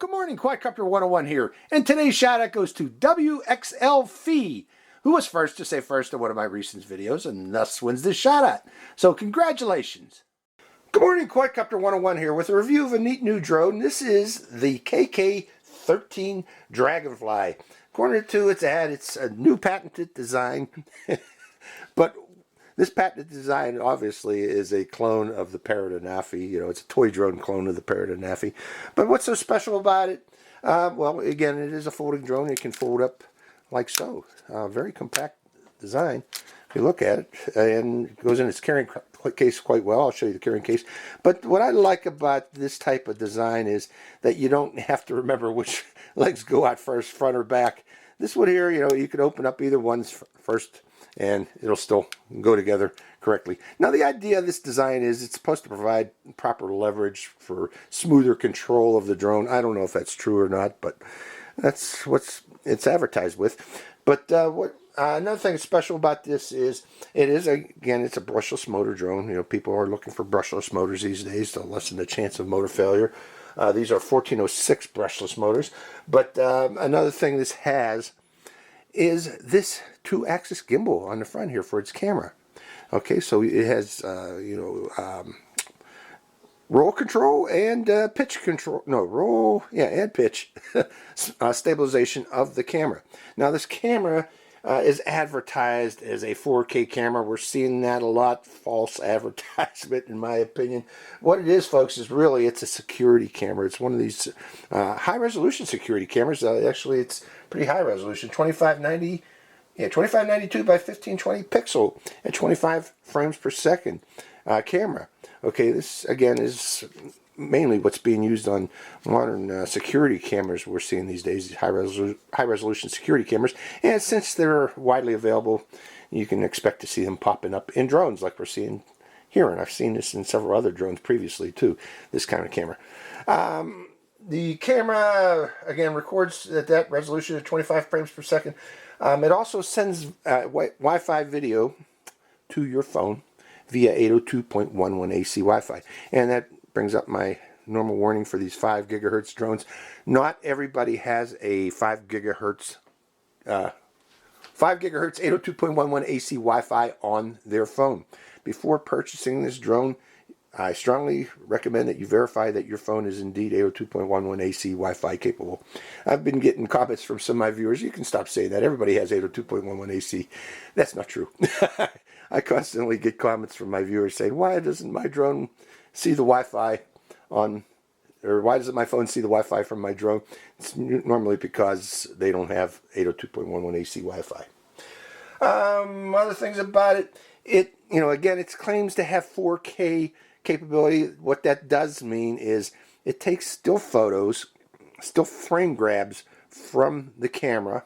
Good morning, Quadcopter 101 here, and today's shout out goes to WXL Fee, who was first to say first in one of my recent videos and thus wins this shout out. So congratulations. Good morning, Quadcopter 101 here with a review of a neat new drone. This is the KK13 Dragonfly. According to its ad, it's a new patented design, but this patented design obviously is a clone of the Parrot Anafi. You know, it's a toy drone clone of the Parrot Anafi. But what's so special about it? Well, again, it is a folding drone. It can fold up like so. Very compact design. If you look at it, and it goes in its carrying case quite well. I'll show you the carrying case. But what I like about this type of design is that you don't have to remember which legs go out first, front or back. This one here, you know, you could open up either one's first and it'll still go together correctly. Now, the idea of this design is it's supposed to provide proper leverage for smoother control of the drone. I don't know if that's true or not, but that's what it's advertised with. But another thing that's special about this is again, it's a brushless motor drone. You know, people are looking for brushless motors these days to lessen the chance of motor failure. These are 1406 brushless motors. But another thing this has is this 2-axis gimbal on the front here for its camera. Okay, so it has roll control and pitch control. No, roll, yeah, and pitch stabilization of the camera. Now, this camera is advertised as a 4K camera. We're seeing that a lot. False advertisement, in my opinion. What it is, folks, is really it's a security camera. It's one of these high-resolution security cameras. Actually, it's pretty high resolution, 2592 by 1520 pixel at 25 frames per second camera. Okay, this again is mainly what's being used on modern security cameras we're seeing these days, these high-resolution security cameras. And since they're widely available, you can expect to see them popping up in drones like we're seeing here. And I've seen this in several other drones previously too, this kind of camera. The camera, again, records at that resolution at 25 frames per second. It also sends Wi-Fi video to your phone via 802.11 AC Wi-Fi. And that brings up my normal warning for these 5 gigahertz drones. Not everybody has a 5 gigahertz 802.11 AC Wi-Fi on their phone. Before purchasing this drone, I strongly recommend that you verify that your phone is indeed 802.11 AC Wi-Fi capable. I've been getting comments from some of my viewers. You can stop saying that. Everybody has 802.11 AC. That's not true. I constantly get comments from my viewers saying, why doesn't my drone see the Wi-Fi on, or why doesn't my phone see the Wi-Fi from my drone? It's normally because they don't have 802.11 AC Wi-Fi. Other things about it, again, it claims to have 4K capability. What that does mean is it takes still photos, still frame grabs from the camera,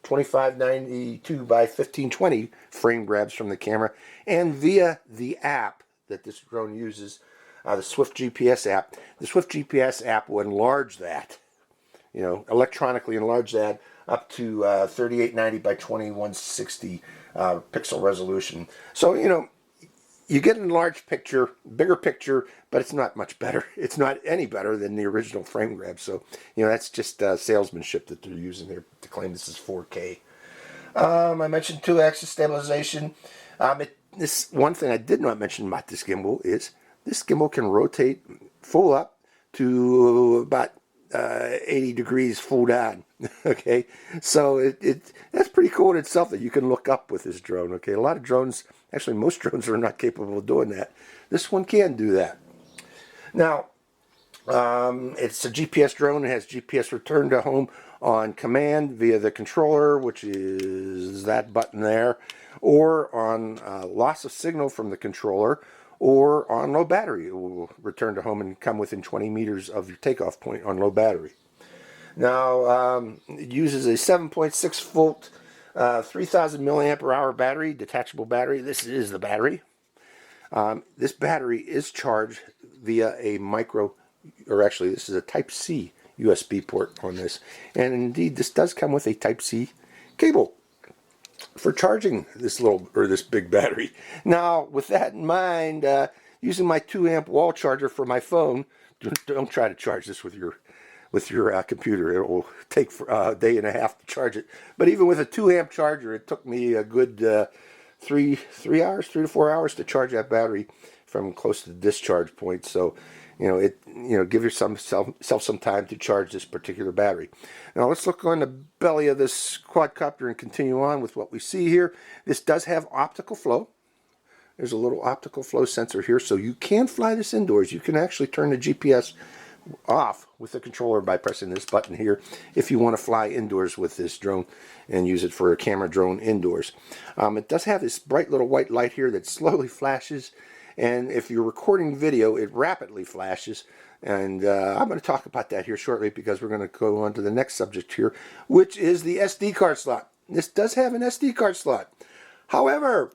2592 by 1520 frame grabs from the camera, and via the app that this drone uses, the Swift GPS app. The Swift GPS app will enlarge that, electronically enlarge that up to 3890 by 2160 pixel resolution. So, you get an enlarged picture, bigger picture, but it's not much better. It's not any better than the original frame grab. So, that's just salesmanship that they're using there to claim this is 4K. I mentioned 2-axis stabilization. This one thing I did not mention about this gimbal is this gimbal can rotate full up to about 80 degrees full down. Okay, so that's pretty cool in itself that you can look up with this drone. Okay, a lot of drones, actually most drones, are not capable of doing that. This one can do that. Now, it's a GPS drone. It has GPS return to home on command via the controller, which is that button there, or on loss of signal from the controller, or on low battery. It will return to home and come within 20 meters of your takeoff point on low battery. Now, it uses a 7.6 volt, 3000 milliampere hour battery, detachable battery. This is the battery. This battery is charged via a this is a Type-C USB port on this. And indeed, this does come with a Type-C cable for charging this big battery. Now, with that in mind, using my 2-amp wall charger for my phone, don't try to charge this with your with your computer. It will take a day and a half to charge it. But even with a 2-amp charger, it took me a good 3 to 4 hours to charge that battery from close to the discharge point. So, give yourself some time to charge this particular battery. Now let's look on the belly of this quadcopter and continue on with what we see here. This does have optical flow. There's a little optical flow sensor here, so you can fly this indoors. You can actually turn the GPS off with the controller by pressing this button here if you want to fly indoors with this drone and use it for a camera drone indoors. It does have this bright little white light here that slowly flashes, and if you're recording video, it rapidly flashes. And I'm going to talk about that here shortly, because we're going to go on to the next subject here, which is the SD card slot. This does have an SD card slot. However,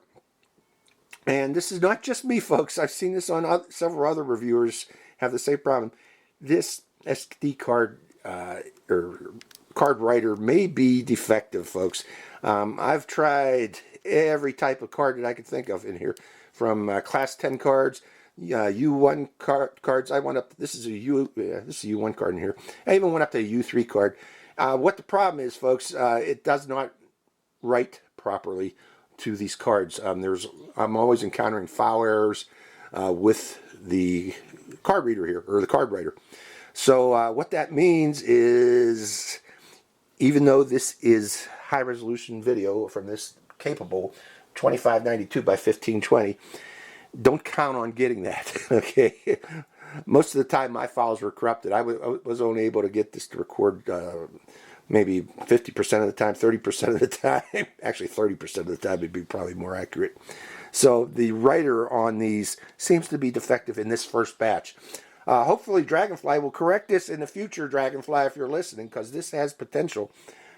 and this is not just me, folks, I've seen this on several other reviewers have the same problem. This SD card or card writer may be defective, folks. I've tried every type of card that I could think of in here, from class 10 cards, U1 cards. I went up. This is a U1 card in here. I even went up to a U3 card. What the problem is, folks, it does not write properly to these cards. I'm always encountering file errors with the card reader here, or the card writer. So what that means is, even though this is high resolution video from this capable 2592 by 1520, don't count on getting that. Okay, most of the time my files were corrupted. I was only able to get this to record maybe 50% of the time, 30% of the time. Actually 30% of the time would be probably more accurate. So the writer on these seems to be defective in this first batch. Hopefully Dragonfly will correct this in the future, Dragonfly, if you're listening, because this has potential.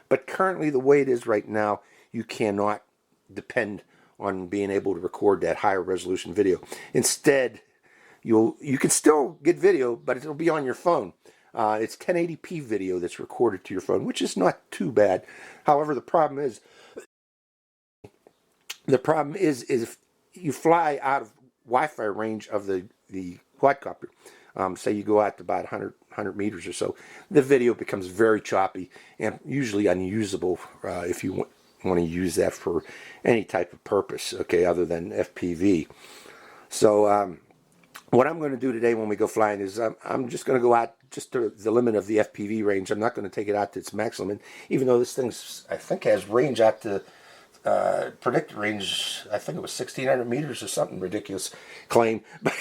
But currently, the way it is right now, you cannot depend on being able to record that higher resolution video. Instead, you can still get video, but it'll be on your phone. It's 1080p video that's recorded to your phone, which is not too bad. However, the problem is if you fly out of Wi-Fi range of the quadcopter, say you go out to about 100 meters or so, the video becomes very choppy and usually unusable if you want to use that for any type of purpose, okay, other than FPV. So what I'm going to do today when we go flying is I'm just going to go out just to the limit of the FPV range. I'm not going to take it out to its maximum, even though this thing, I think, has range out to predicted range, I think it was 1,600 meters or something ridiculous claim. But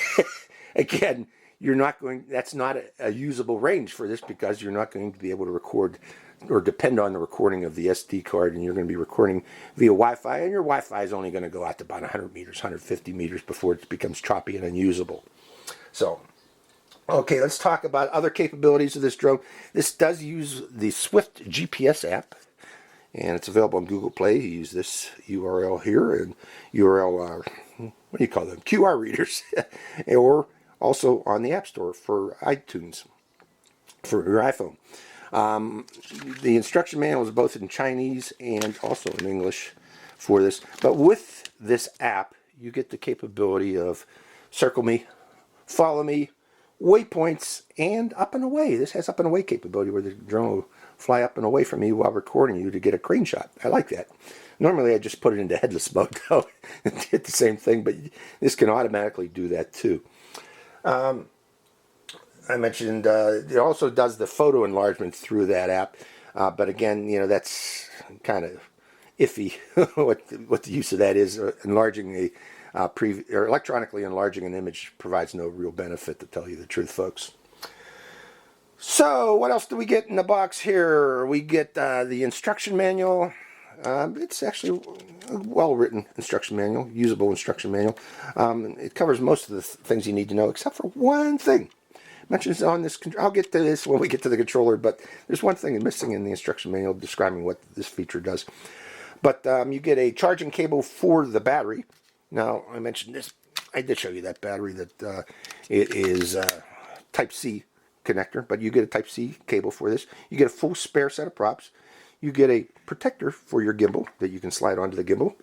again, that's not a usable range for this, because you're not going to be able to record or depend on the recording of the SD card, and you're going to be recording via Wi-Fi, and your Wi-Fi is only going to go out to about 100 meters, 150 meters before it becomes choppy and unusable. So, okay, let's talk about other capabilities of this drone. This does use the Swift GPS app, and it's available on Google Play. You use this URL here, and URL, what do you call them? QR readers, or also on the App Store for iTunes, for your iPhone. The instruction manual is both in Chinese and also in English for this. But with this app, you get the capability of circle me, follow me, waypoints, and up and away. This has up and away capability where the drone will fly up and away from me while recording you to get a crane shot. I like that. Normally I just put it into headless mode though and did the same thing, but this can automatically do that too. I mentioned it also does the photo enlargement through that app, but again, that's kind of iffy what the use of that is. Enlarging or electronically enlarging an image provides no real benefit, to tell you the truth, folks. So what else do we get in the box here? We get the instruction manual. It's actually a well-written instruction manual, usable instruction manual. It covers most of the things you need to know, except for one thing. Mentions on this. I'll get to this when we get to the controller, but there's one thing missing in the instruction manual describing what this feature does. But you get a charging cable for the battery. Now, I mentioned this. I did show you that battery, that it is Type-C connector, but you get a Type-C cable for this. You get a full spare set of props. You get a protector for your gimbal that you can slide onto the gimbal.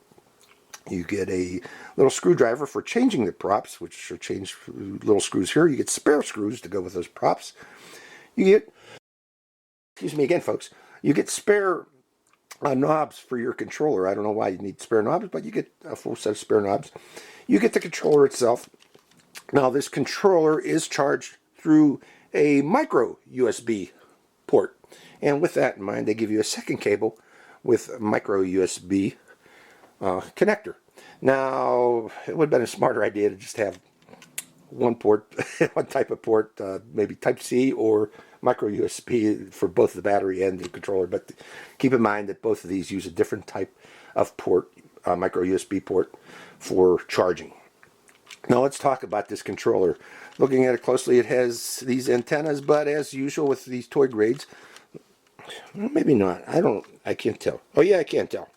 You get a little screwdriver for changing the props, which are changed little screws here. You get spare screws to go with those props. You get excuse me again, folks, you get spare knobs for your controller. I don't know why you need spare knobs, but you get a full set of spare knobs. You get the controller itself. Now, this controller is charged through a micro USB port. And with that in mind, they give you a second cable with a micro USB connector. Now, it would have been a smarter idea to just have one port, one type of port, maybe Type C or micro USB for both the battery and the controller. But keep in mind that both of these use a different type of port, micro USB port, for charging. Now let's talk about this controller. Looking at it closely, it has these antennas, but as usual with these toy grades, maybe not. I can't tell. Oh yeah, I can't tell.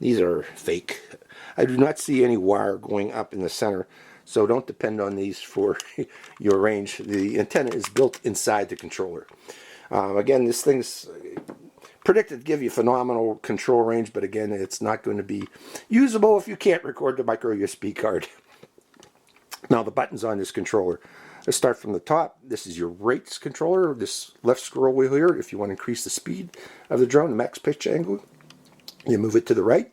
These are fake. I do not see any wire going up in the center, so don't depend on these for your range. The antenna is built inside the controller. Again, this thing's predicted to give you phenomenal control range, but again, it's not going to be usable if you can't record the micro USB card. Now, the buttons on this controller. Let's start from the top. This is your rates controller. This left scroll wheel here, if you want to increase the speed of the drone, the max pitch angle, you move it to the right.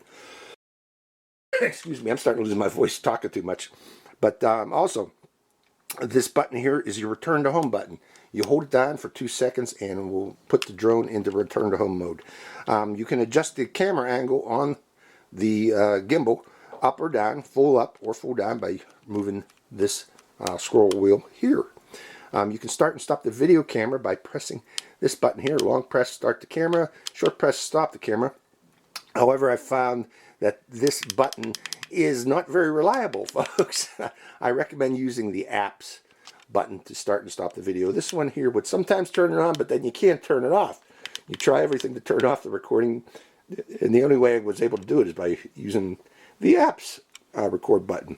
Excuse me, I'm starting to lose my voice talking too much. But also, this button here is your return to home button. You hold it down for 2 seconds and it will put the drone into return to home mode. You can adjust the camera angle on the gimbal up or down, full up or full down by moving this scroll wheel here. You can start and stop the video camera by pressing this button here. Long press start the camera, short press stop the camera. However, I found that this button is not very reliable, folks. I recommend using the apps button to start and stop the video. This one here would sometimes turn it on, but then you can't turn it off. You try everything to turn off the recording, and the only way I was able to do it is by using the apps record button.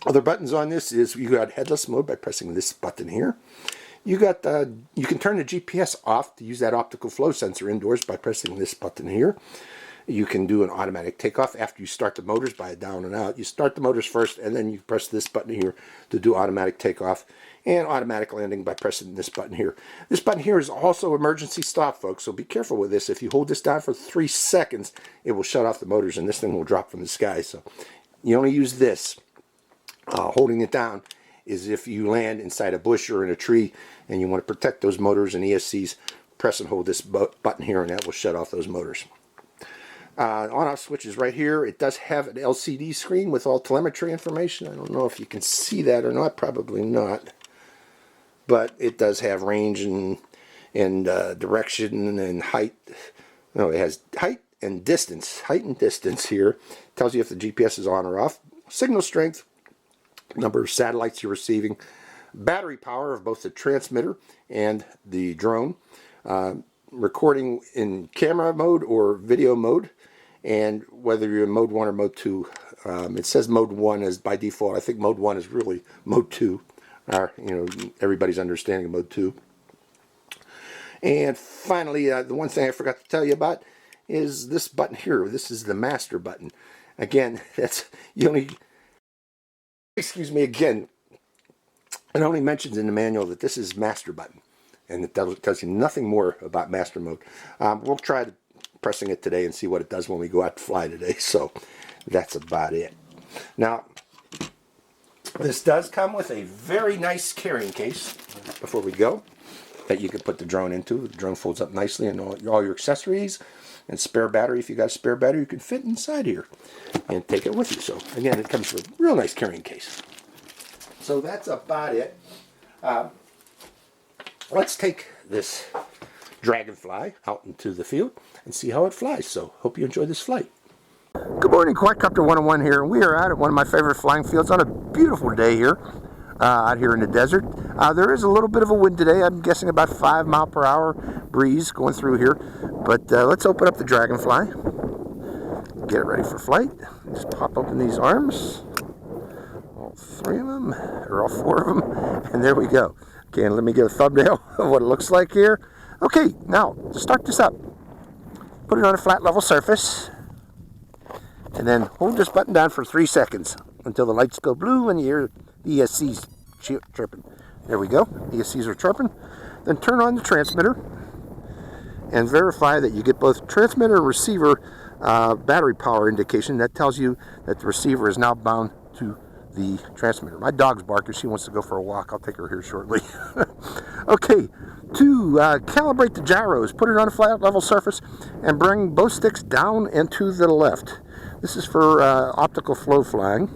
Other buttons on this is you got headless mode by pressing this button here. You got you can turn the GPS off to use that optical flow sensor indoors by pressing this button here. You can do an automatic takeoff after you start the motors by a down and out. You start the motors first, and then you press this button here to do automatic takeoff, and automatic landing by pressing this button here. This button here is also emergency stop, folks, so be careful with this. If you hold this down for 3 seconds, it will shut off the motors, and this thing will drop from the sky. So you only use this. Holding it down is if you land inside a bush or in a tree, and you want to protect those motors and ESCs, press and hold this button here, and that will shut off those motors. On-off switch is right here. It does have an LCD screen with all telemetry information. I don't know if you can see that or not. Probably not. But it does have range and direction and height. No, it has height and distance. Height and distance here. Tells you if the GPS is on or off. Signal strength. Number of satellites you're receiving. Battery power of both the transmitter and the drone. Recording in camera mode or video mode, and whether you're in mode 1 or mode 2. It says mode 1 is by default. I think mode 1 is really mode 2. Everybody's understanding of mode 2. And finally, the one thing I forgot to tell you about is this button here. This is the master button. Again, that's you only. Excuse me again. It only mentions in the manual that this is master button, and it tells you nothing more about master mode. We'll try pressing it today and see what it does when we go out to fly today. So that's about it. Now, this does come with a very nice carrying case before we go that you can put the drone into. The drone folds up nicely, and all your accessories and spare battery. If you got a spare battery, you can fit inside here and take it with you. So again, it comes with a real nice carrying case. So that's about it. Let's take this Dragonfly out into the field and see how it flies. So hope you enjoy this flight. Good morning, Quadcopter 101 here, and we are out at one of my favorite flying fields on a beautiful day here, out here in the desert. There is a little bit of a wind today. I'm guessing about 5 mile/hour breeze going through here. But let's open up the Dragonfly, get it ready for flight. Just pop open these arms, all 3 of them, or all 4 of them, and there we go. Okay, and let me get a thumbnail of what it looks like here. Okay, now to start this up, put it on a flat level surface, and then hold this button down for 3 seconds until the lights go blue and you hear the ESCs chirping. There we go, the ESCs are chirping. Then turn on the transmitter, and verify that you get both transmitter and receiver battery power indication. That tells you that the receiver is now bound to the transmitter. My dog's barking. She wants to go for a walk. I'll take her here shortly. Okay, to calibrate the gyros, put it on a flat level surface and bring both sticks down and to the left. This is for optical flow flying,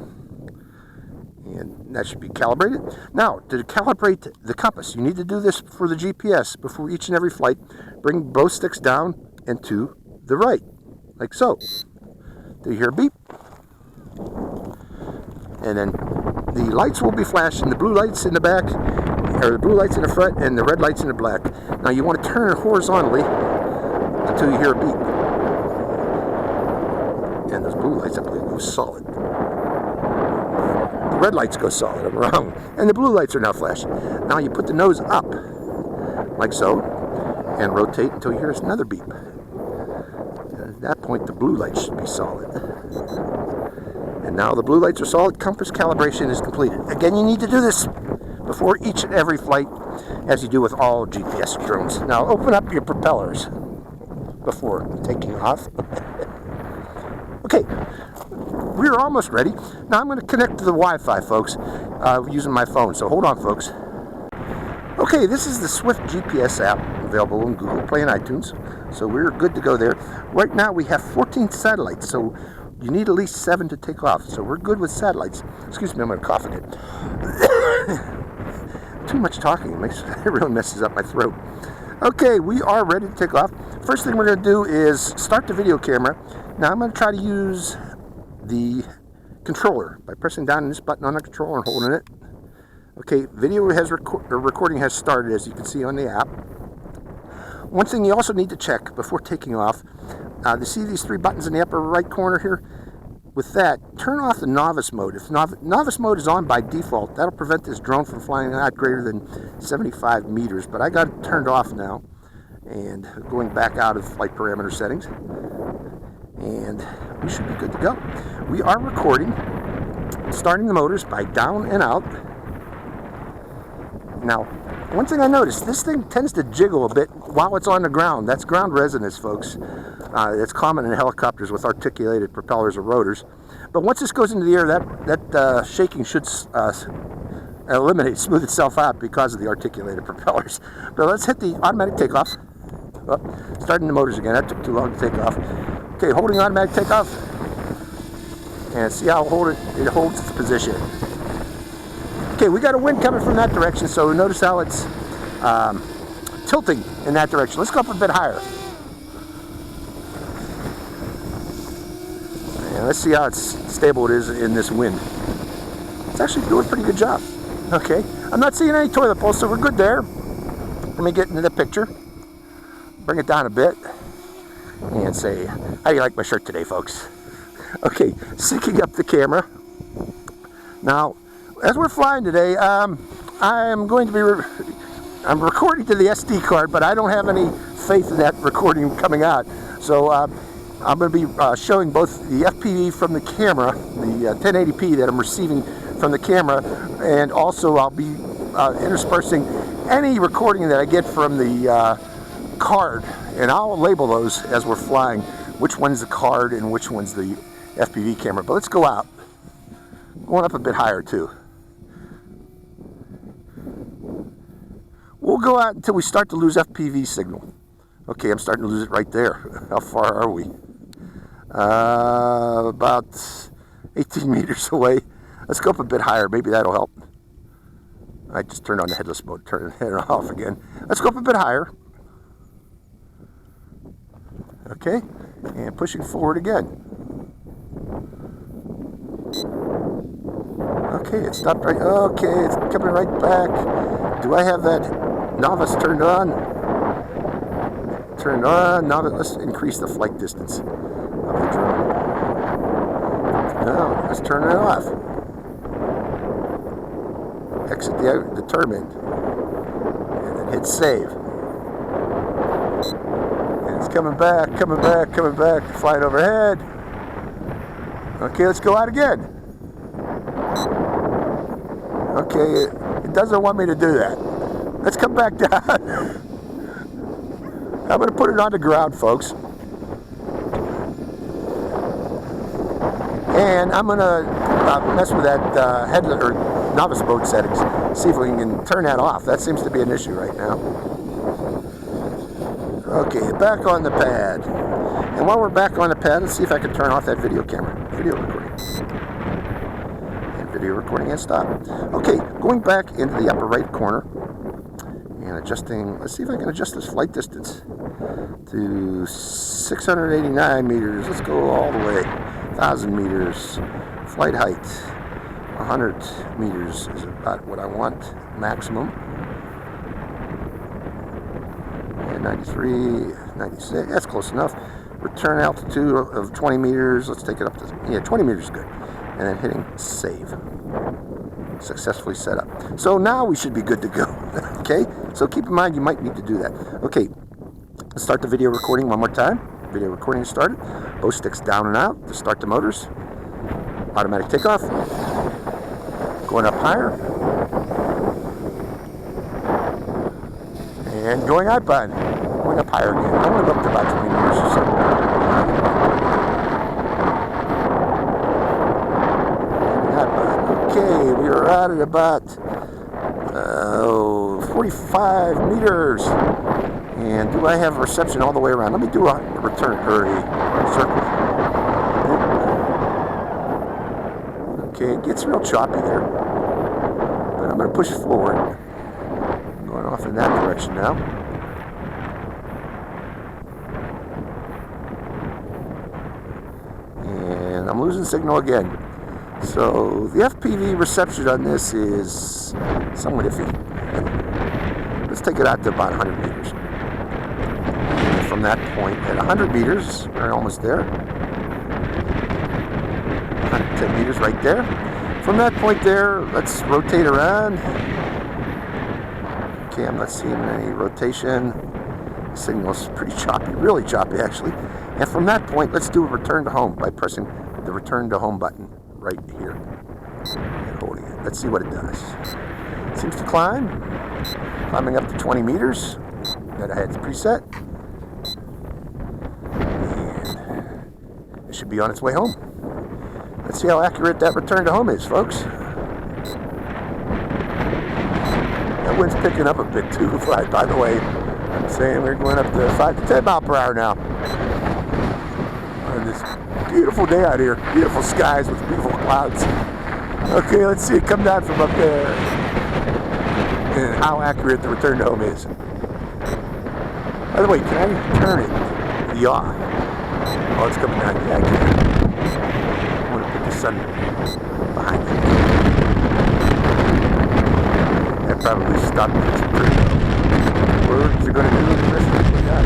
and that should be calibrated. Now, to calibrate the compass, you need to do this for the GPS before each and every flight. Bring both sticks down and to the right, like so. Do you hear a beep? And then the lights will be flashing, the blue lights in the back, or the blue lights in the front, and the red lights in the black. Now you want to turn it horizontally until you hear a beep. And those blue lights, I believe, go solid. The red lights go solid, I'm wrong. And the blue lights are now flashing. Now you put the nose up, like so, and rotate until you hear another beep. And at that point, the blue lights should be solid. And now the blue lights are solid, compass calibration is completed. Again, you need to do this before each and every flight, as you do with all GPS drones. Now open up your propellers before taking off. Okay, we're almost ready. Now I'm going to connect to the Wi-Fi, folks, using my phone. So hold on, folks. Okay, this is the Swift GPS app, available on Google Play and iTunes. So we're good to go there. Right now we have 14 satellites, so you need at least 7 to take off. So we're good with satellites. Excuse me, I'm going to cough again. Too much talking, it really messes up my throat. Okay, we are ready to take off. First thing we're going to do is start the video camera. Now I'm going to try to use the controller by pressing down this button on the controller and holding it. Okay, video has recording has started, as you can see on the app. One thing you also need to check before taking off, you see these 3 buttons in the upper right corner here? With that, turn off the novice mode. If novice mode is on by default, that'll prevent this drone from flying out greater than 75 meters. But I got it turned off now, and going back out of flight parameter settings, and we should be good to go. We are recording, starting the motors by down and out. Now, one thing I noticed, this thing tends to jiggle a bit while it's on the ground. That's ground resonance, folks. It's common in helicopters with articulated propellers or rotors. But once this goes into the air, that shaking should eliminate, smooth itself out because of the articulated propellers. But let's hit the automatic takeoff. Oh, starting the motors again. That took too long to take off. Okay, holding automatic takeoff. And see how it holds its position. Okay, we got a wind coming from that direction, so notice how it's tilting in that direction. Let's go up a bit higher. And let's see how stable it is in this wind. It's actually doing a pretty good job. Okay, I'm not seeing any toilet pulse, so we're good there. Let me get into the picture. Bring it down a bit. And say, how do you like my shirt today, folks? Okay, syncing up the camera. Now, as we're flying today, I'm going to be I'm recording to the SD card, but I don't have any faith in that recording coming out. So I'm going to be showing both the FPV from the camera, the 1080p that I'm receiving from the camera, and also I'll be interspersing any recording that I get from the card, and I'll label those as we're flying, which one's the card and which one's the FPV camera. But let's go out. Going up a bit higher too. We'll go out until we start to lose FPV signal. Okay, I'm starting to lose it right there. How far are we? About 18 meters away. Let's go up a bit higher. Maybe that'll help. I just turned on the headless mode, turn it off again. Let's go up a bit higher. Okay, and pushing forward again. Okay, it stopped right. Okay, it's coming right back. Do I have that novice turned on? Turned on. Now let's increase the flight distance of the drone. Now let's turn it off. Exit the turbine, and then hit save. And it's coming back, flying overhead. Okay, let's go out again. Okay, it doesn't want me to do that. Let's come back down. I'm going to put it on the ground, folks. And I'm going to mess with that headlet or novice mode settings. See if we can turn that off. That seems to be an issue right now. Okay, back on the pad. And while we're back on the pad, let's see if I can turn off that video camera. Video recording. And video recording has stopped. Okay, going back into the upper right corner and adjusting. Let's see if I can adjust this flight distance to 689 meters. Let's go all the way. 1,000 meters. Flight height. 100 meters is about what I want. Maximum. And 93, 96. That's close enough. Return altitude of 20 meters. Let's take it up to, yeah, 20 meters is good. And then hitting save. Successfully set up. So now we should be good to go. Okay? So keep in mind you might need to do that. Okay. Let's start the video recording one more time. Video recording is started. Both sticks down and out to start the motors. Automatic takeoff. Going up higher. And going iPod. Going up higher again. I want to go up to about 20 meters or so. Okay, we are out at about 45 meters. And do I have reception all the way around? Let me do a return or a circle. Okay, it gets real choppy there. But I'm going to push forward. I'm going off in that direction now. And I'm losing signal again. So the FPV reception on this is somewhat iffy. Let's take it out to about 100 meters. And from that point, at 100 meters, we're almost there. 110 meters right there. From that point there, let's rotate around. Okay, I'm not seeing any rotation. The signal's pretty choppy, really choppy actually. And from that point, let's do a return to home by pressing the return to home button right here and holding it. Let's see what it does. It seems to climb, climbing up to 20 meters that I had preset. And it should be on its way home. Let's see how accurate that return to home is, folks. That wind's picking up a bit too, by the way. I'm saying we're going up to 5 to 10 miles per hour now. On this beautiful day out here. Beautiful skies with beautiful clouds. Okay, let's see it come down from up there. And how accurate the return to home is. By the way, can I turn it? Yeah. Oh, it's coming down. Yeah, I can. I'm going to put the sun behind me. That probably stopped it. What is it going to do with the rest of the guy?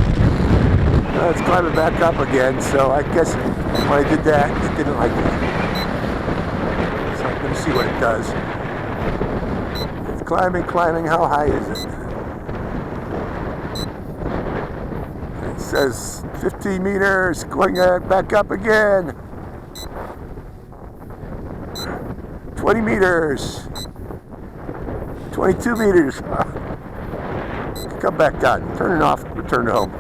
It's climbing back up again, so I guess when I did that, it didn't like it. So I'm going to see what it does. It's climbing, climbing. How high is it? It says 15 meters, going back up again. 20 meters. 22 meters. Come back down. Turn it off. Return to home.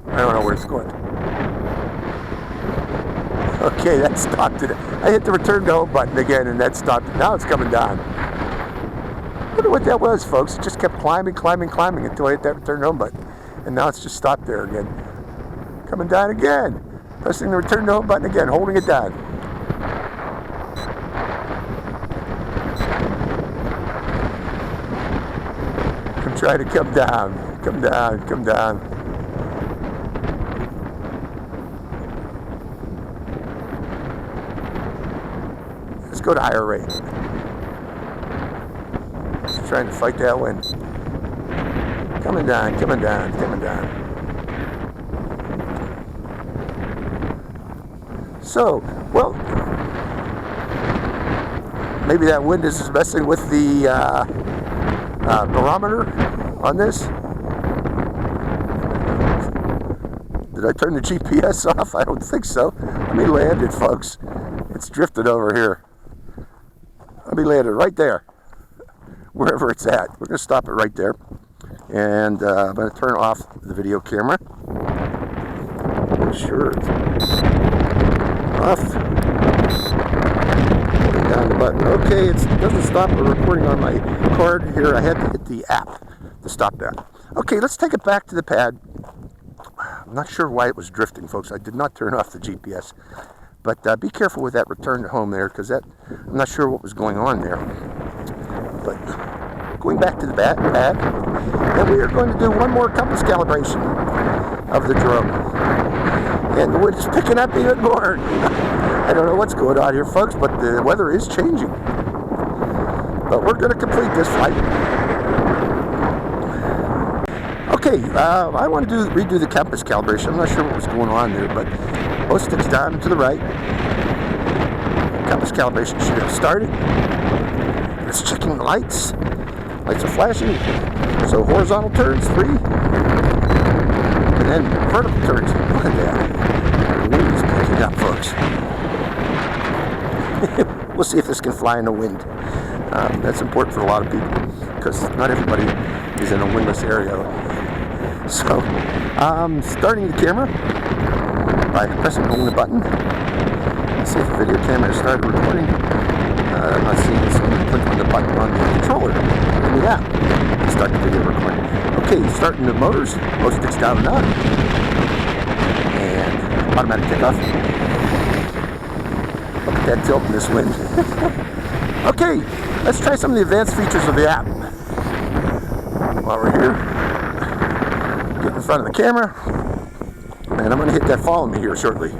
I don't know where it's going. Okay, that stopped it. I hit the return to home button again and that stopped it. Now it's coming down. I wonder what that was, folks. It just kept climbing, climbing, climbing until I hit that return to home button. And now it's just stopped there again. Coming down again. Pressing the return to home button again, holding it down. I'm trying to come down. Come down, come down. Let's go to higher rate. Just trying to fight that wind. Coming down, coming down, coming down. So, well, maybe that wind is messing with the barometer on this. Did I turn the GPS off? I don't think so. Let me land it, folks. It's drifted over here. Let me land it right there. Wherever it's at. We're going to stop it right there. And I'm going to turn off the video camera. Make sure it's off. Holding down the button. Okay, it doesn't stop the recording on my card here. I had to hit the app to stop that. Okay, let's take it back to the pad. I'm not sure why it was drifting, folks. I did not turn off the GPS. But be careful with that return to home there, because I'm not sure what was going on there. But going back to the pad, and we are going to do one more compass calibration of the drone. And the wind is picking up even more. I don't know what's going on here, folks, but the weather is changing. But we're going to complete this flight. Okay, I want to redo the compass calibration. I'm not sure what was going on there, but both sticks down to the right. Compass calibration should have started. It's checking the lights. Lights are flashing. So horizontal turns, 3. And then vertical turns. Look at that. The wind is picking up, folks. We'll see if this can fly in the wind. That's important for a lot of people, because not everybody is in a windless area. So, starting the camera by holding the button. Let's see if the video camera started recording. I'm not seeing this. I'm going to click on the button on the controller in the app and start the video recording. Okay, starting the motors. Both sticks down and up. And automatic takeoff. Look at that tilt in this wind. Okay, let's try some of the advanced features of the app. While we're here, get in front of the camera. And I'm going to hit that follow me here shortly.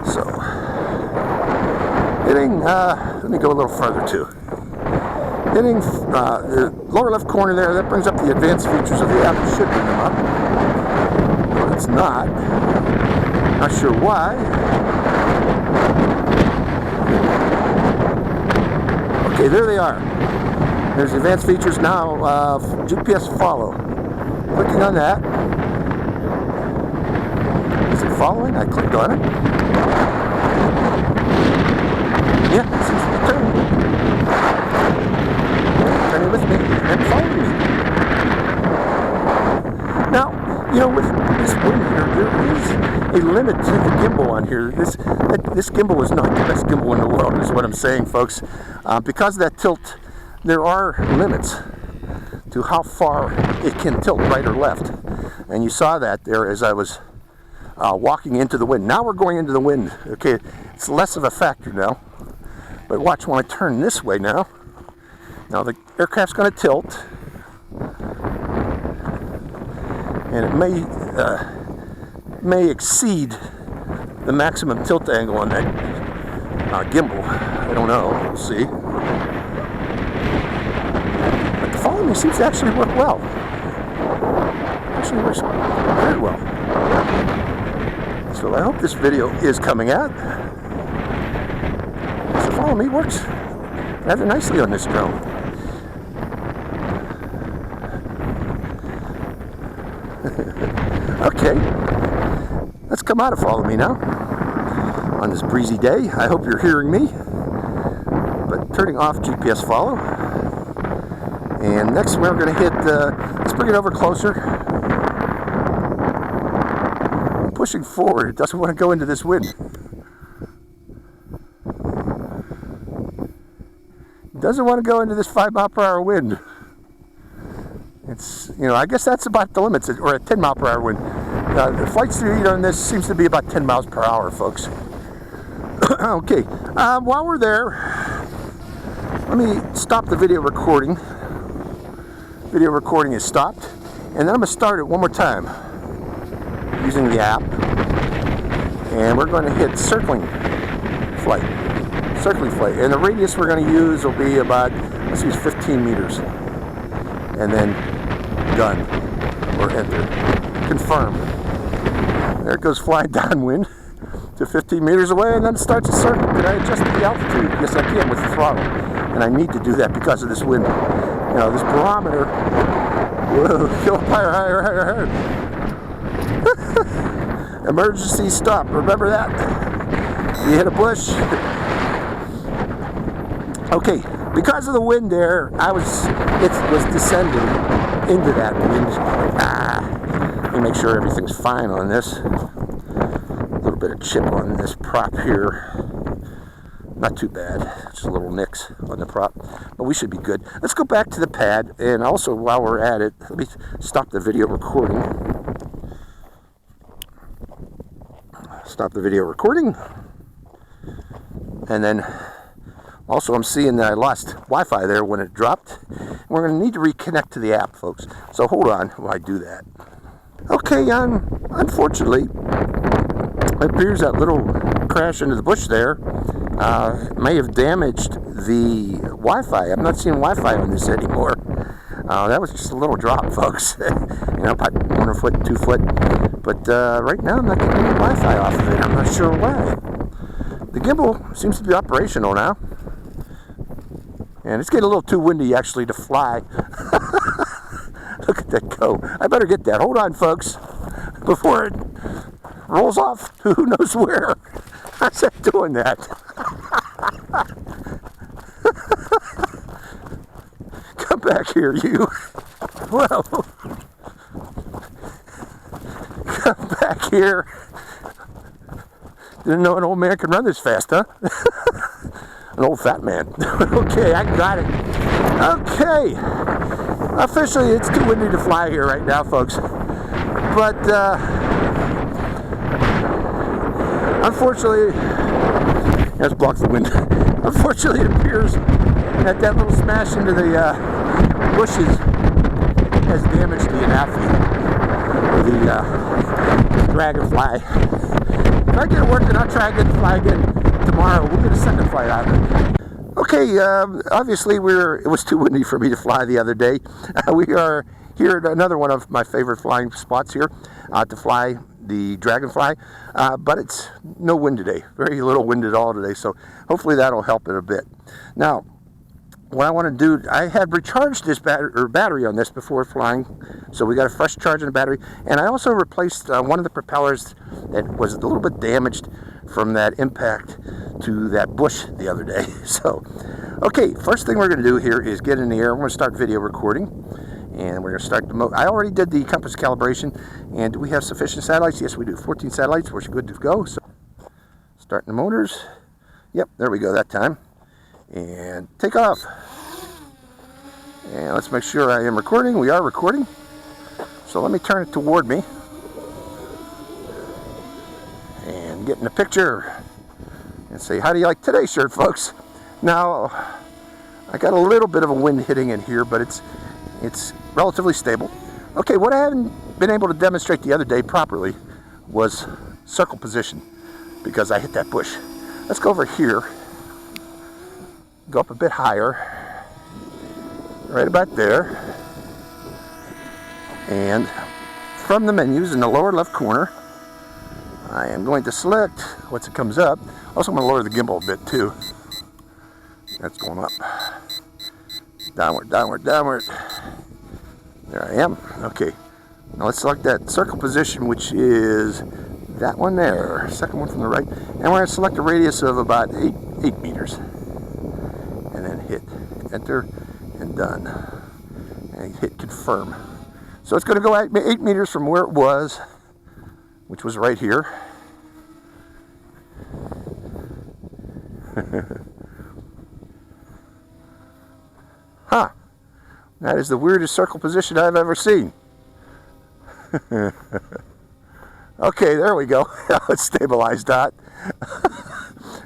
So, hitting, let me go a little further too. Hitting the lower left corner there, that brings up the advanced features of the app. It should bring them up. But it's not. Not sure why. Okay, there they are. There's the advanced features now. GPS follow. Clicking on that. Is it following? I clicked on it. Yeah, it seems to be turning. Turning with me and following me. Now, you know, with this wind here, there is a limit to the gimbal on here. This gimbal is not the best gimbal in the world, is what I'm saying, folks. Because of that tilt, there are limits to how far it can tilt right or left. And you saw that there as I was walking into the wind. Now we're going into the wind. Okay, it's less of a factor now. But watch when I turn this way now. Now the aircraft's going to tilt. And it may exceed the maximum tilt angle on that gimbal. I don't know. We'll see. But the follow me seems to actually work well. Actually works very well. So I hope this video is coming out. So follow me works rather nicely on this drone. Okay, let's come out of follow me now on this breezy day. I hope you're hearing me. But turning off GPS follow. And next we're going to hit, let's bring it over closer. I'm pushing forward. It doesn't want to go into this wind. It doesn't want to go into this 5-mile-per-hour wind. It's, you know, I guess that's about the limits, or a 10-mile-per-hour wind. The flight speed on this seems to be about 10 miles per hour, folks. Okay, while we're there, let me stop the video recording. Video recording is stopped. And then I'm going to start it one more time using the app. And we're going to hit circling flight. Circling flight. And the radius we're going to use will be about, let's use 15 meters. And then done. Or enter. Confirm. There it goes flying downwind to 15 meters away, and then it starts a circle. Can I adjust the altitude? Yes, I can with the throttle. And I need to do that because of this wind. You know, this barometer. Whoa, go higher, higher, higher, higher. Emergency stop. Remember that. You hit a bush. Okay, because of the wind there, it was descending. into that wind. Let me make sure everything's fine on this. A little bit of chip on this prop here. Not too bad, just a little nicks on the prop, but we should be good. Let's go back to the pad, and also while we're at it, let me stop the video recording. Stop the video recording, and then also I'm seeing that I lost Wi-Fi there when it dropped. We're going to need to reconnect to the app, folks, so hold on while I do that. Okay, unfortunately, it appears that little crash into the bush there may have damaged the Wi-Fi. I'm not seeing Wi-Fi on this anymore. That was just a little drop, folks. About 1 foot, 2 foot. But right now I'm not getting any Wi-Fi off of it. I'm not sure why. The gimbal seems to be operational now. And it's getting a little too windy actually to fly. Look at that go. I better get that. Hold on, folks. Before it rolls off who knows where. How's that doing that? Come back here, you. Whoa. Come back here. Didn't know an old man could run this fast, huh? An old fat man. Okay, I got it. Okay. Officially, it's too windy to fly here right now, folks. But, unfortunately, let's block the wind. Unfortunately, it appears that that little smash into the bushes has damaged the anaphy, the Dragonfly. If I get it working, I'll try and get the fly again tomorrow. We'll get a second flight out of it. Okay, obviously it was too windy for me to fly the other day. We are here at another one of my favorite flying spots here to fly the Dragonfly, but it's no wind today, very little wind at all today, so hopefully that'll help it a bit. Now, what I want to do, I had recharged this battery on this before flying, so we got a fresh charge on the battery, and I also replaced one of the propellers that was a little bit damaged from that impact to that bush the other day. So, okay, first thing we're going to do here is get in the air. We're going to start video recording. And we're going to start the I already did the compass calibration. And do we have sufficient satellites? Yes, we do. 14 satellites. We're good to go. So, starting the motors. Yep, there we go that time. And take off. And let's make sure I am recording. We are recording. So let me turn it toward me. And get in the picture. And say, how do you like today's shirt, folks? Now, I got a little bit of a wind hitting in here, but it's relatively stable. Okay, what I haven't been able to demonstrate the other day properly was circle position, because I hit that bush. Let's go over here, go up a bit higher, right about there, and from the menus in the lower left corner, I am going to select, once it comes up, also I'm going to lower the gimbal a bit too. That's going up. Downward, downward, downward. There I am. Okay. Now let's select that circle position, which is that one there. Second one from the right. And we're going to select a radius of about 8 meters. And then hit enter and done. And hit confirm. So it's going to go 8 meters from where it was, which was right here. Huh. That is the weirdest circle position I've ever seen. Okay, there we go. It's stabilized that.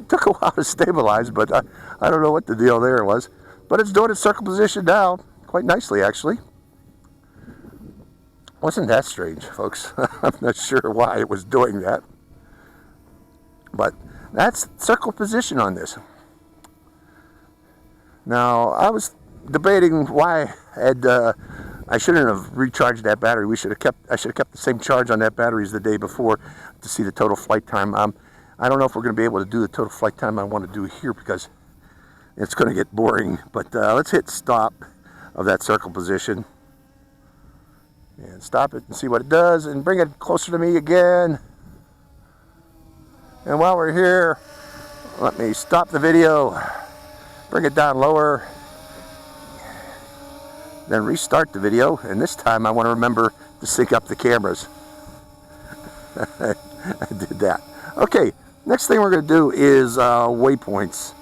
Took a while to stabilize, but I don't know what the deal there was. But it's doing its circle position now, quite nicely actually. Wasn't that strange, folks? I'm not sure why it was doing that. But that's circle position on this. Now, I was debating why I shouldn't have recharged that battery. I should have kept the same charge on that battery as the day before to see the total flight time. I don't know if we're going to be able to do the total flight time I want to do here because it's going to get boring. But let's hit stop of that circle position and stop it and see what it does and bring it closer to me again. And while we're here, let me stop the video, bring it down lower. then restart the video, and this time I want to remember to sync up the cameras. I did that. Okay, next thing we're going to do is waypoints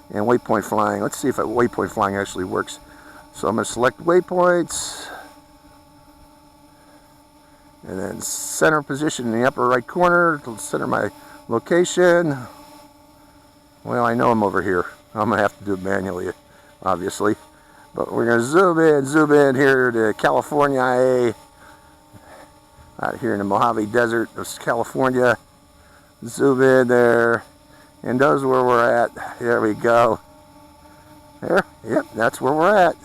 and waypoint flying. Let's see if waypoint flying actually works. So I'm going to select waypoints, and then center position in the upper right corner to center my location. Well, I know I'm over here. I'm going to have to do it manually, obviously. But we're going to zoom in here to California, out here in the Mojave Desert of California. Zoom in there, and those where we're at. There we go. There, yep, that's where we're at.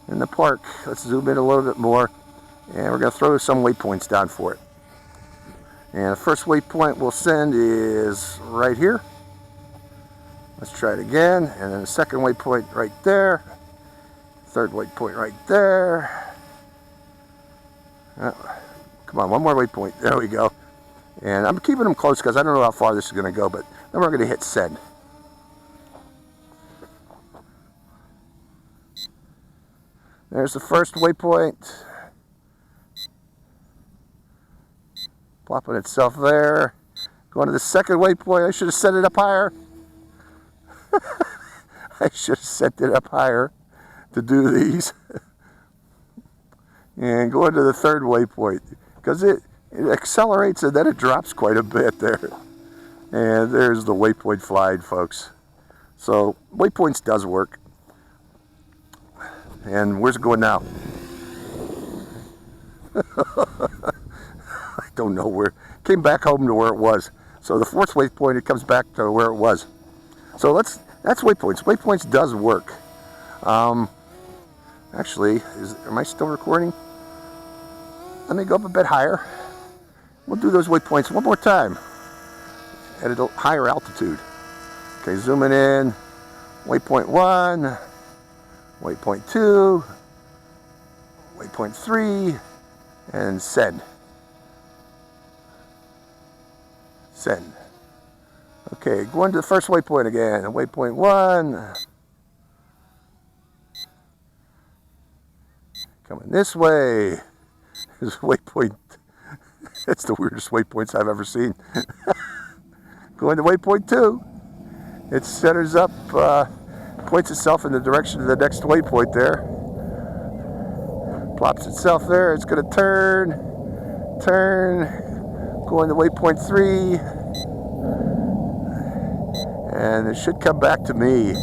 In the park. Let's zoom in a little bit more, and we're going to throw some waypoints down for it. And the first waypoint we'll send is right here. Let's try it again, and then the second waypoint right there. Third waypoint right there. Come on, one more waypoint. There we go. And I'm keeping them close because I don't know how far this is going to go, but then we're going to hit send. There's the first waypoint. Plopping itself there. Going to the second waypoint. I should have set it up higher. I should have set it up higher to do these. And going to the third waypoint, because it accelerates and then it drops quite a bit there. And there's the waypoint flying, folks. So waypoints does work. And where's it going now? I don't know where. Came back home to where it was. So the fourth waypoint, it comes back to where it was. So that's waypoints. Waypoints does work. Actually, am I still recording? Let me go up a bit higher. We'll do those waypoints one more time at a higher altitude. Okay, zooming in. Waypoint 1, waypoint 2, waypoint 3, and send. Send. Okay, going to the first waypoint again. Waypoint 1. Coming this way. This waypoint. That's the weirdest waypoints I've ever seen. Going to waypoint 2. It centers up, points itself in the direction of the next waypoint there. Plops itself there. It's going to turn. Going to waypoint 3. And it should come back to me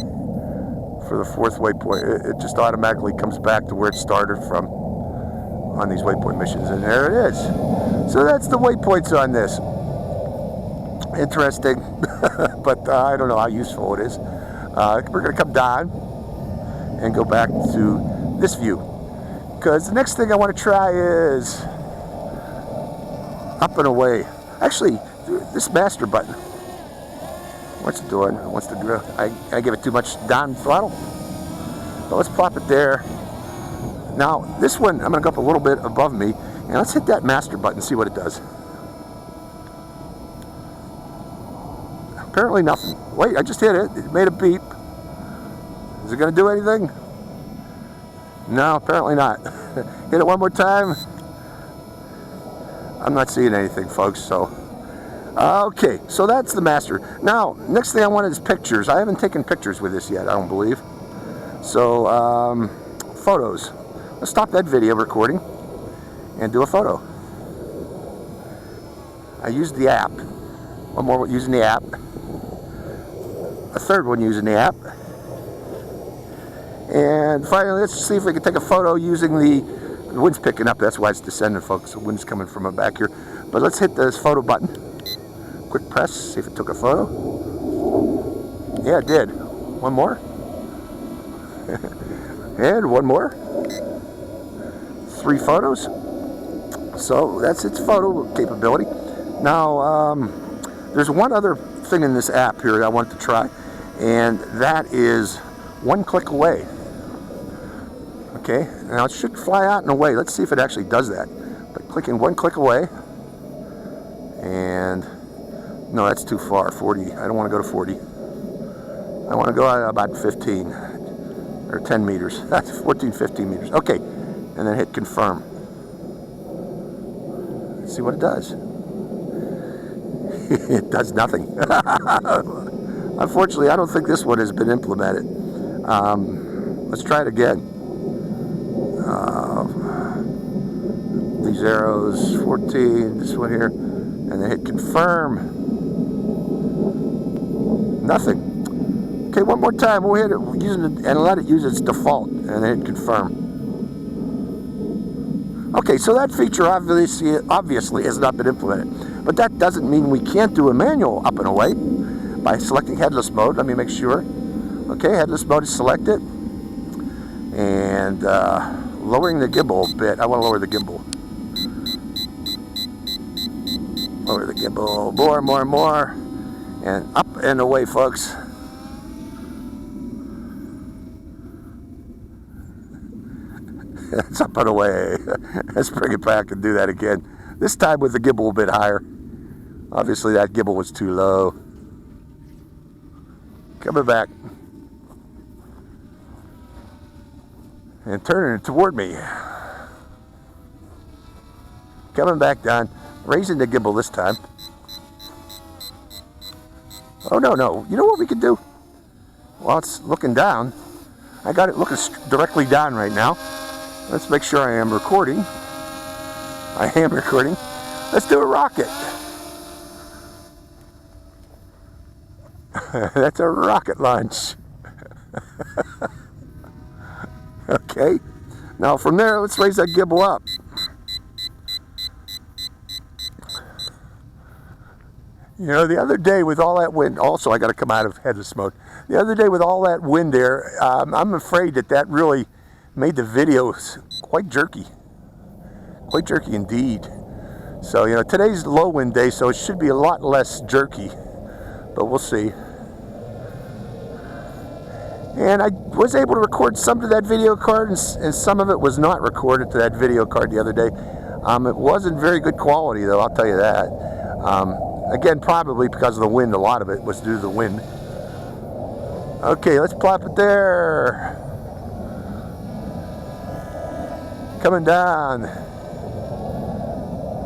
for the fourth waypoint. It just automatically comes back to where it started from on these waypoint missions, and there it is. So that's the waypoints on this. Interesting, but I don't know how useful it is. We're going to come down and go back to this view, because the next thing I want to try is up and away. Actually, this master button. What's it doing? It wants to do. I give it too much down throttle. So let's plop it there. Now this one, I'm going to go up a little bit above me, and let's hit that master button and see what it does. Apparently nothing. Wait, I just hit it. It made a beep. Is it going to do anything? No, apparently not. Hit it one more time. I'm not seeing anything, folks, so. Okay, so that's the master. Now, next thing I wanted is pictures. I haven't taken pictures with this yet, I don't believe. So, photos. Let's stop that video recording and do a photo. I used the app. One more using the app. A third one using the app. And finally, let's see if we can take a photo using the wind's picking up. That's why it's descending, folks. The wind's coming from back here. But let's hit this photo button. Quick press, see if it took a photo. Yeah, it did. One more. And one more. 3 photos. So that's its photo capability. Now, there's one other thing in this app here that I wanted to try, and that is one click away. Okay, now it should fly out and away. Let's see if it actually does that. But clicking one click away, and no, that's too far, 40. I don't want to go to 40. I want to go at about 15. There or 10 meters. That's 14, 15 meters. Okay, and then hit confirm. Let's see what it does. It does nothing. Unfortunately, I don't think this one has been implemented. Let's try it again. These arrows, 14, this one here, and then hit confirm. Nothing. Okay, one more time. We'll hit it and let it use its default, and then hit confirm. Okay, so that feature obviously has not been implemented, but that doesn't mean we can't do a manual up and away by selecting headless mode. Let me make sure. Okay, headless mode is selected, and lowering the gimbal a bit. I want to lower the gimbal. Lower the gimbal more, more, more, and up and away, folks. It's up and away. Let's bring it back and do that again. This time with the gimbal a bit higher. Obviously that gimbal was too low. Coming back. And turning it toward me. Coming back down. Raising the gimbal this time. Oh, no, no. You know what we could do? While it's looking down, I got it looking directly down right now. Let's make sure I am recording. I am recording. Let's do a rocket. That's a rocket launch. Okay. Now from there, let's raise that gimbal up. You know, the other day with all that wind, also I got to come out of headless mode. The other day with all that wind there, I'm afraid that really made the videos quite jerky. Quite jerky indeed. So, you know, today's low wind day, so it should be a lot less jerky. But we'll see. And I was able to record some to that video card, and some of it was not recorded to that video card the other day. It wasn't very good quality, though, I'll tell you that. Again, probably because of the wind. A lot of it was due to the wind. Okay, let's plop it there. Coming down.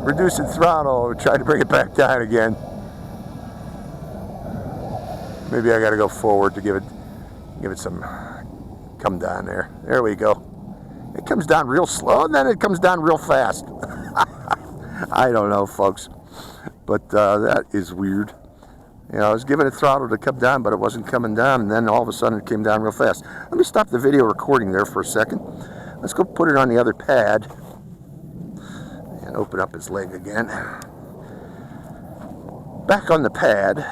Reducing throttle. Try to bring it back down again. Maybe I got to go forward to give it some come down there. There we go. It comes down real slow, and then it comes down real fast. I don't know, folks, but that is weird. You know, I was giving it throttle to come down, but it wasn't coming down, and then all of a sudden it came down real fast. Let me stop the video recording there for a second. Let's go put it on the other pad and open up its leg again. Back on the pad.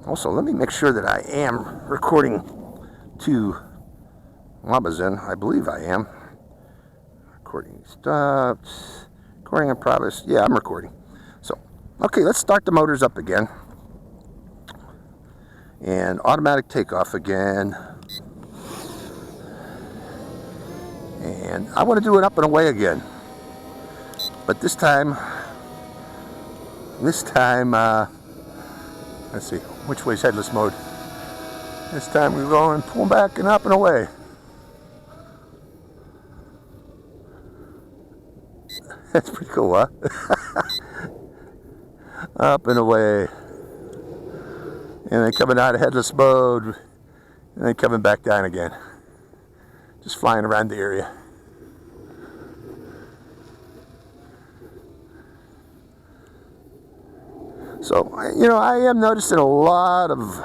Also, let me make sure that I am recording to Amazon. I believe I am. Recording stopped. Recording in progress. Yeah, I'm recording. So, okay, let's start the motors up again. And automatic takeoff again. And I want to do it up and away again. But this time, let's see, which way is headless mode? This time we're going pull back and up and away. That's pretty cool, huh? Up and away. And then coming out of headless mode. And then coming back down again. Just flying around the area. So, you know, I am noticing a lot of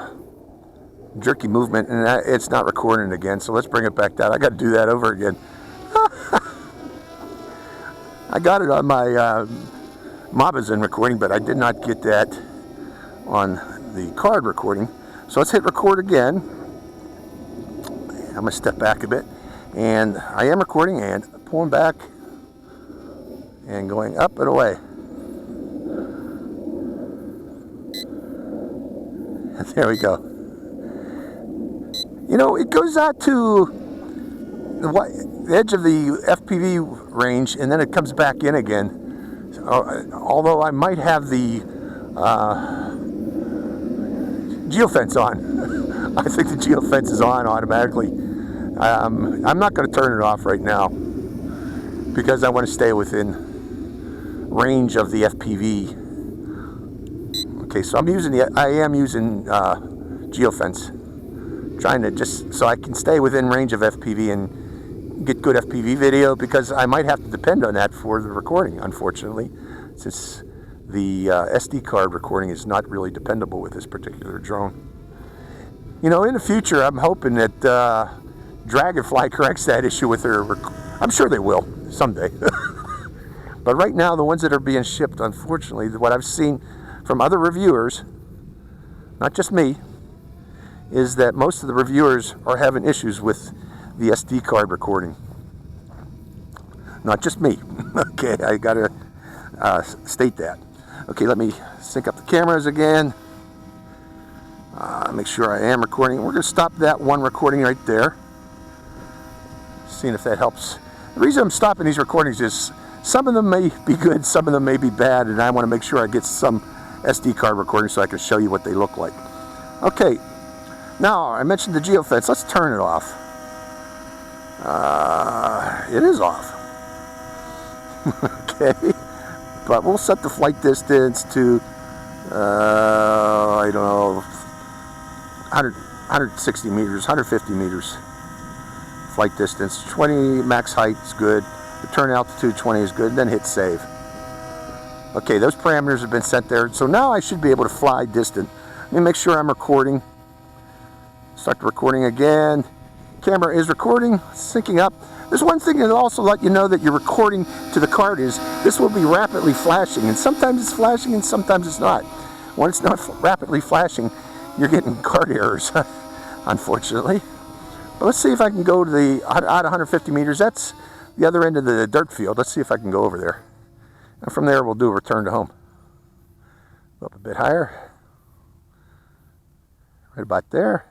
jerky movement, and it's not recording again, so let's bring it back down. I got to do that over again. I got it on my Mobazin recording, but I did not get that on the card recording. So let's hit record again. I'm going to step back a bit. And I am recording and pulling back and going up and away. There we go. You know, it goes out to the edge of the FPV range, and then it comes back in again. So, although I might have the geofence on. I think the geofence is on automatically. I'm not going to turn it off right now because I want to stay within range of the FPV. Okay, so I am using geofence, trying to just so I can stay within range of FPV and get good FPV video, because I might have to depend on that for the recording, unfortunately, since the SD card recording is not really dependable with this particular drone. You know, in the future, I'm hoping that Dragonfly corrects that issue with their... I'm sure they will someday. But right now, the ones that are being shipped, unfortunately, what I've seen from other reviewers, not just me, is that most of the reviewers are having issues with the SD card recording. Not just me. Okay, I gotta state that. Okay, let me sync up the cameras again. Make sure I am recording. We're gonna stop that one recording right there. Seeing if that helps. The reason I'm stopping these recordings is some of them may be good, some of them may be bad, and I want to make sure I get some SD card recording so I can show you what they look like. Okay, now I mentioned the geofence. Let's turn it off. It is off. Okay, but we'll set the flight distance to I don't know, 160 meters, 150 meters flight distance. 20 max height is good. Return altitude 20 is good. Then hit save. Okay, those parameters have been set there. So now I should be able to fly distant. Let me make sure I'm recording. Start the recording again. Camera is recording, syncing up. There's one thing that'll also let you know that you're recording to the card is this will be rapidly flashing, and sometimes it's flashing and sometimes it's not. When it's not rapidly flashing, you're getting card errors, unfortunately. But let's see if I can go to the out 150 meters. That's the other end of the dirt field. Let's see if I can go over there. And from there, we'll do a return to home. Go up a bit higher. Right about there.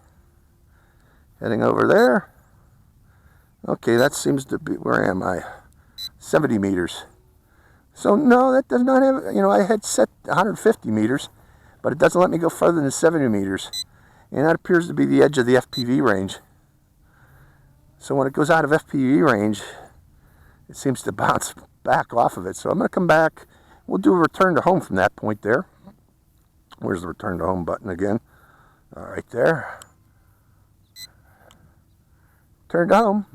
Heading over there. Okay, that seems to be, where am I? 70 meters. So no, that does not have, you know, I had set 150 meters, but it doesn't let me go further than 70 meters. And that appears to be the edge of the FPV range. So when it goes out of FPV range, it seems to bounce back off of it. So I'm going to come back. We'll do a return to home from that point there. Where's the return to home button again? Right there. Turn to home.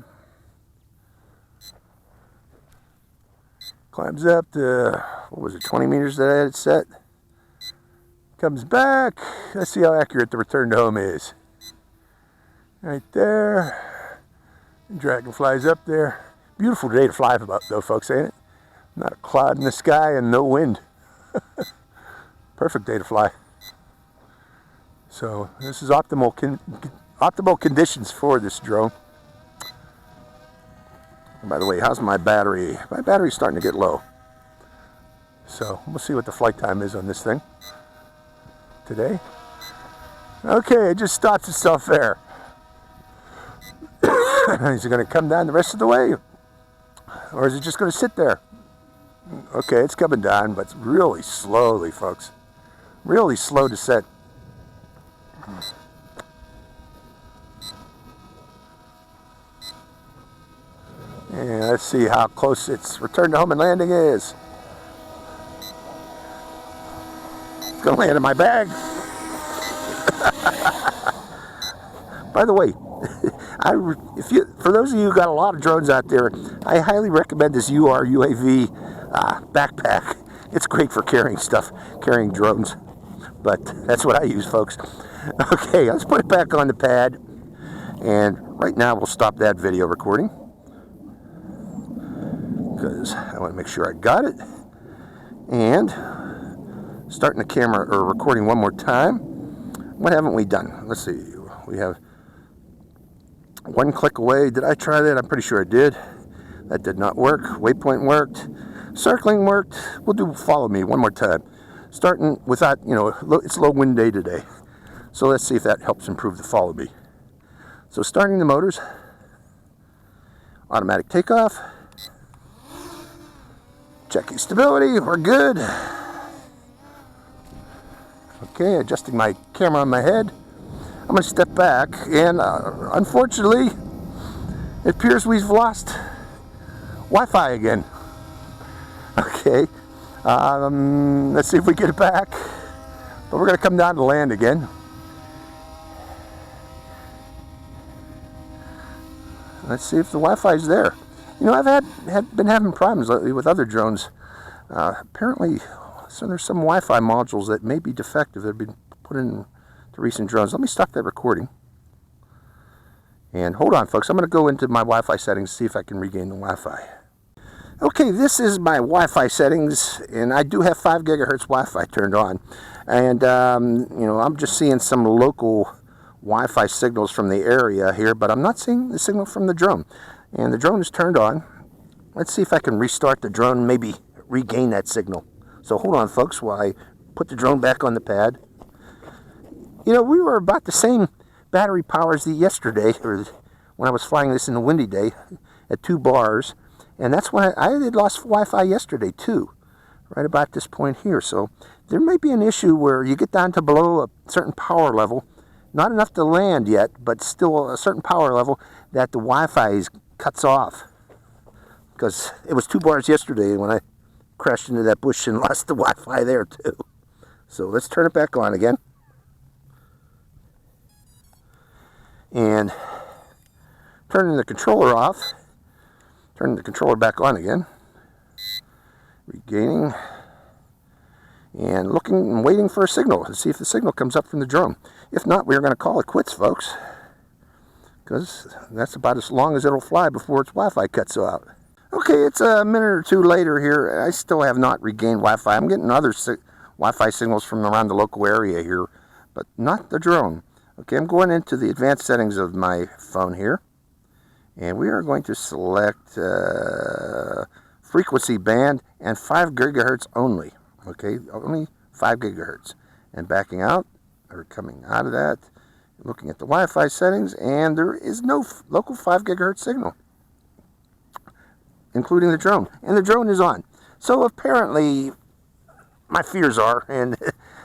Climbs up to, what was it, 20 meters that I had it set. Comes back. Let's see how accurate the return to home is. Right there. Dragonfly's up there. Beautiful day to fly about, though, folks, ain't it? Not a cloud in the sky and no wind. Perfect day to fly. So this is optimal conditions for this drone. And by the way, how's my battery? My battery's starting to get low. So we'll see what the flight time is on this thing today. Okay, it just stops itself there. Is it going to come down the rest of the way? Or is it just going to sit there? Okay, it's coming down, but really slowly, folks. Really slow to set. And let's see how close its return to home and landing is. It's going to land in my bag. By the way, for those of you who got a lot of drones out there, I highly recommend this UAV backpack. It's great for carrying stuff, carrying drones. But that's what I use, folks. Okay, let's put it back on the pad. And right now we'll stop that video recording, because I want to make sure I got it. And starting the camera or recording one more time. What haven't we done? Let's see. We have one click away. Did I try that? I'm pretty sure I did. That did not work. Waypoint worked. Circling worked. We'll do follow me one more time. Starting without, you know, it's low wind day today. So let's see if that helps improve the follow me. So starting the motors. Automatic takeoff. Checking stability. We're good. Okay, adjusting my camera on my head. I'm going to step back, and unfortunately, it appears we've lost Wi-Fi again. Okay, let's see if we get it back. But we're going to come down to land again. Let's see if the Wi-Fi is there. You know, I've been having problems lately with other drones. Apparently, so there's some Wi-Fi modules that may be defective that have been put in the recent drones. Let me stop that recording. And hold on, folks. I'm going to go into my Wi-Fi settings to see if I can regain the Wi-Fi. Okay, this is my Wi-Fi settings, and I do have 5 gigahertz Wi-Fi turned on. And, you know, I'm just seeing some local Wi-Fi signals from the area here, but I'm not seeing the signal from the drone. And the drone is turned on. Let's see if I can restart the drone and maybe regain that signal. So hold on, folks, while I put the drone back on the pad. You know, we were about the same battery power as yesterday, or when I was flying this in a windy day, at 2 bars. And that's when I had lost Wi-Fi yesterday, too, right about this point here. So there may be an issue where you get down to below a certain power level, not enough to land yet, but still a certain power level, that the Wi-Fi cuts off. Because it was 2 bars yesterday when I crashed into that bush and lost the Wi-Fi there, too. So let's turn it back on again. And turning the controller off. Turning the controller back on again. Regaining. And looking and waiting for a signal to see if the signal comes up from the drone. If not, we're going to call it quits, folks. Because that's about as long as it'll fly before its Wi-Fi cuts out. Okay, it's a minute or two later here. I still have not regained Wi-Fi. I'm getting other Wi-Fi signals from around the local area here, but not the drone. Okay, I'm going into the advanced settings of my phone here. And we are going to select frequency band and 5 gigahertz only. Okay, only 5 gigahertz. And backing out, or coming out of that, looking at the Wi-Fi settings, and there is no local 5 gigahertz signal, including the drone. And the drone is on. So apparently, my fears are, and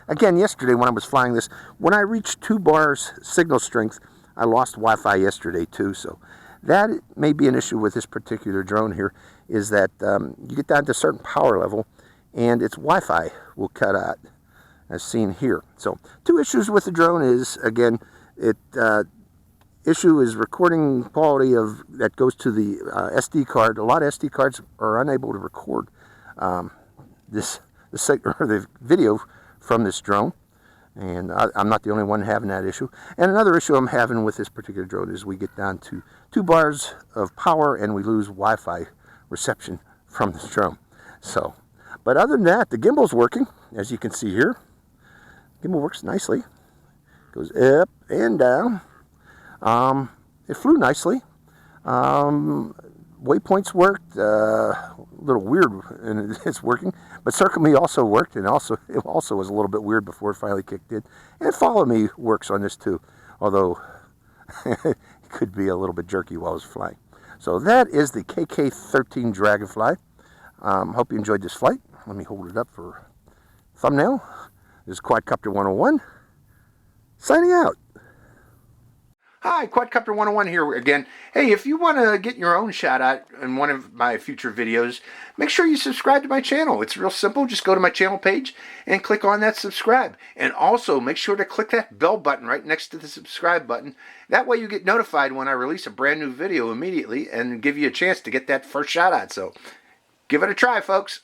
again, yesterday when I was flying this, when I reached 2 bars signal strength, I lost Wi-Fi yesterday too. So that may be an issue with this particular drone here, is that you get down to a certain power level, and its Wi-Fi will cut out, as seen here. So 2 issues with the drone is, again, issue is recording quality that goes to the SD card. A lot of SD cards are unable to record the video from this drone, and I'm not the only one having that issue. And another issue I'm having with this particular drone is we get down to 2 bars of power and we lose Wi-Fi reception from this drone. So, but other than that, the gimbal's working, as you can see here. Gimbal works nicely. Goes up and down. It flew nicely. Waypoints worked. A little weird, and it's working. But Circle Me also worked, and it also was a little bit weird before it finally kicked in. And Follow Me works on this too, although it could be a little bit jerky while I was flying. So that is the KK13 Dragonfly. Hope you enjoyed this flight. Let me hold it up for thumbnail. This is Quadcopter 101. Signing out. Hi, Quadcopter 101 here again. Hey, if you want to get your own shout out in one of my future videos, make sure you subscribe to my channel. It's real simple. Just go to my channel page and click on that subscribe. And also make sure to click that bell button right next to the subscribe button. That way you get notified when I release a brand new video immediately and give you a chance to get that first shout out. So give it a try, folks.